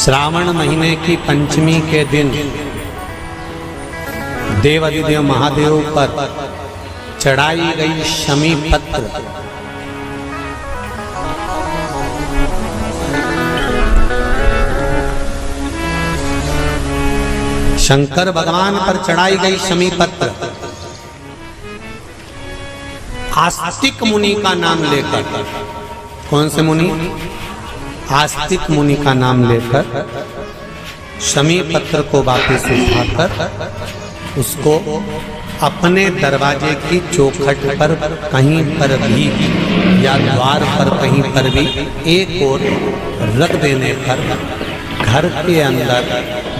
श्रावण महीने की पंचमी के दिन देवाधिदेव महादेव पर चढ़ाई गई शमी पत्र शंकर भगवान पर चढ़ाई गई शमी पत्र आस्तिक मुनि का नाम लेकर, कौन से मुनि? आस्तिक मुनि का नाम लेकर शमी पत्र को वापस उठाकर उसको अपने दरवाजे की चौखट पर कहीं पर भी या द्वार पर कहीं पर भी एक ओर रख देने पर घर के अंदर,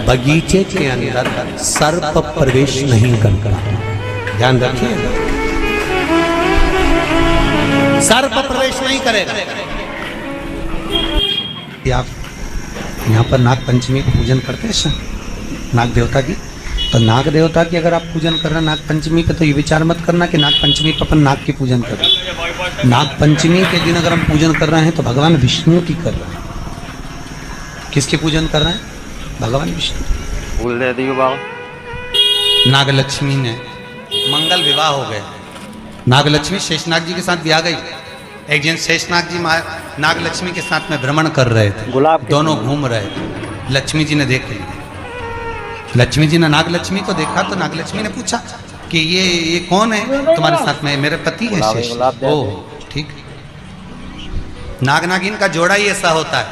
बगीचे के अंदर सर्प प्रवेश नहीं करता। ध्यान रखिए, सर्प प्रवेश नहीं करेगा। आप यहाँ पर नाग पंचमी का पूजन करते हैं नाग देवता की, तो नाग देवता की अगर आप पूजन कर रहे हैं नाग पंचमी पे, तो ये विचार मत करना कि नाग पंचमी पर अपन नाग की पूजन कर रहे हैं। नाग पंचमी के दिन अगर हम पूजन कर रहे हैं तो भगवान विष्णु की कर रहे हैं। किसकी पूजन कर रहे हैं? भगवान विष्णु। भूल दे दी बाबा। नागलक्ष्मी ने मंगल विवाह हो गया। नागलक्ष्मी शेषनाग जी के साथ ब्याह गई। एक दिन शेषनाग जी नागलक्ष्मी के साथ में भ्रमण कर रहे थे, दोनों घूम रहे थे। लक्ष्मी जी ने देख लिया। लक्ष्मी जी ने नागलक्ष्मी को देखा तो नागलक्ष्मी ने पूछा कि ये कौन है तुम्हारे साथ में? मेरे पति है शेष। ओह ठीक। नाग नागिन का जोड़ा ही ऐसा होता है,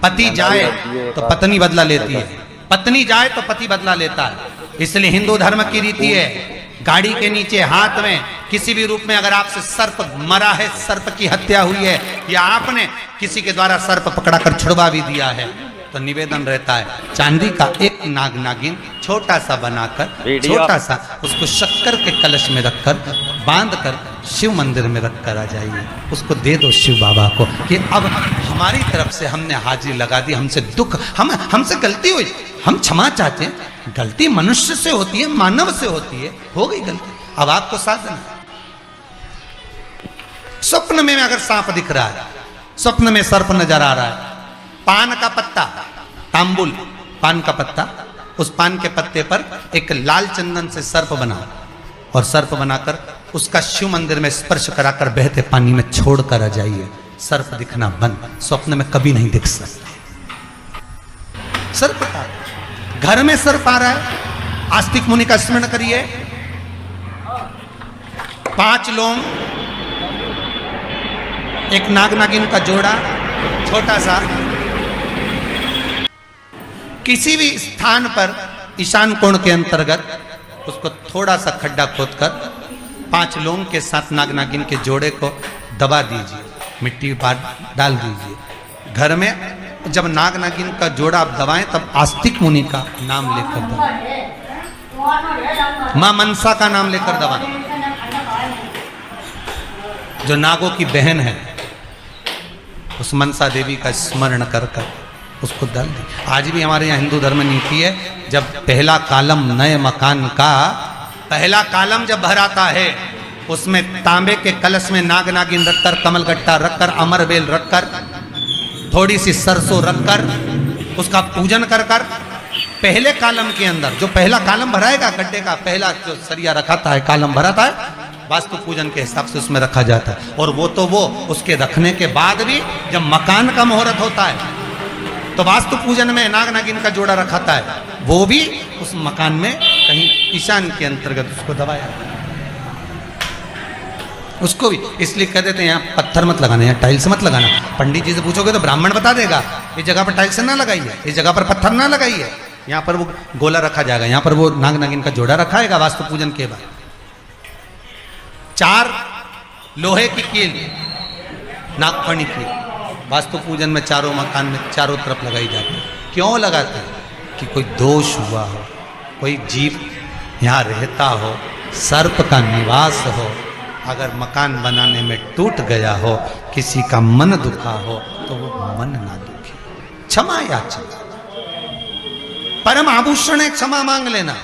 पति जाए तो पत्नी बदला लेती है, पत्नी जाए तो पति बदला लेता है। इसलिए हिंदू धर्म की रीति है, गाड़ी के नीचे हाथ में किसी भी रूप में अगर आपसे सर्प मरा है, सर्प की हत्या हुई है, या आपने किसी के द्वारा सर्प पकड़ाकर छुड़वा भी दिया है, तो निवेदन रहता है चांदी का एक नाग नागिन छोटा सा बनाकर, छोटा सा उसको शक्कर के कलश में रखकर बांध कर शिव मंदिर में रखकर आ जाइए, उसको दे दो शिव बाबा को कि अब हमारी तरफ से हमने हाजिरी लगा दी, हमसे दुख, हमसे गलती हुई, हम क्षमा चाहते हैं। गलती मनुष्य से होती है, मानव से होती है, हो गई गलती, अब आपको साथ देना। स्वप्न में अगर सांप दिख रहा है, स्वप्न में सर्प नजर आ रहा है, पान का पत्ता, तांबुल पान का पत्ता, उस पान के पत्ते पर एक लाल चंदन से सर्प बना और सर्प बनाकर उसका शिव मंदिर में स्पर्श कराकर बहते पानी में छोड़कर आ जाइए। सर्प दिखना बंद, स्वप्न में कभी नहीं दिख सकता। सर्प का घर में सर्प आ रहा है, आस्तिक मुनि का स्मरण करिए। 5 लोग, एक नाग नागिन का जोड़ा छोटा सा, किसी भी स्थान पर ईशान कोण के अंतर्गत उसको थोड़ा सा खड्डा खोदकर 5 लोगों के साथ नाग नागिन के जोड़े को दबा दीजिए, मिट्टी डाल दीजिए। घर में जब नाग नागिन का जोड़ा आप दबाएं तब आस्तिक मुनि का नाम लेकर दबाएं, मां मनसा का नाम लेकर दबाएं, जो नागों की बहन है, उस मनसा देवी का स्मरण कर कर उसको डाल दी। आज भी हमारे यहाँ हिंदू धर्म नीति है, जब पहला कालम नए मकान का पहला कालम जब भराता है, उसमें तांबे के कलश में नाग नागिन रखकर, कमलगट्टा रखकर, अमरबेल रखकर, थोड़ी सी सरसों रखकर उसका पूजन कर कर पहले कालम के अंदर, जो पहला कालम भराएगा, गड्ढे का पहला जो सरिया रखाता है, कालम भराता है, वास्तु पूजन के हिसाब से उसमें रखा जाता है। और वो तो वो उसके रखने के बाद भी जब मकान का मुहूर्त होता है तो वास्तु पूजन में नाग नागिन का जोड़ा रखाता है, वो भी उस मकान में कहीं ईशान के अंतर्गत उसको दबाया, उसको भी। इसलिए कह देते हैं यहाँ पत्थर मत लगाना, यहाँ टाइल्स मत लगाना। पंडित जी से पूछोगे तो ब्राह्मण बता देगा इस जगह पर टाइल्स ना लगाइए, इस जगह पर पत्थर ना लगाइए, यहाँ पर वो गोला रखा जाएगा, यहाँ पर वो नाग नागिन का जोड़ा रखाएगा वास्तु पूजन के बाद। 4 लोहे की कील, नागफणी की, वास्तु पूजन में चारों मकान में चारों तरफ लगाई जाती है। क्यों लगाते हैं? कि कोई दोष हुआ हो, कोई जीव यहाँ रहता हो, सर्प का निवास हो, अगर मकान बनाने में टूट गया हो, किसी का मन दुखा हो, तो वो मन ना दुखे। क्षमा याचना, परम आभूषण है, क्षमा मांग लेना।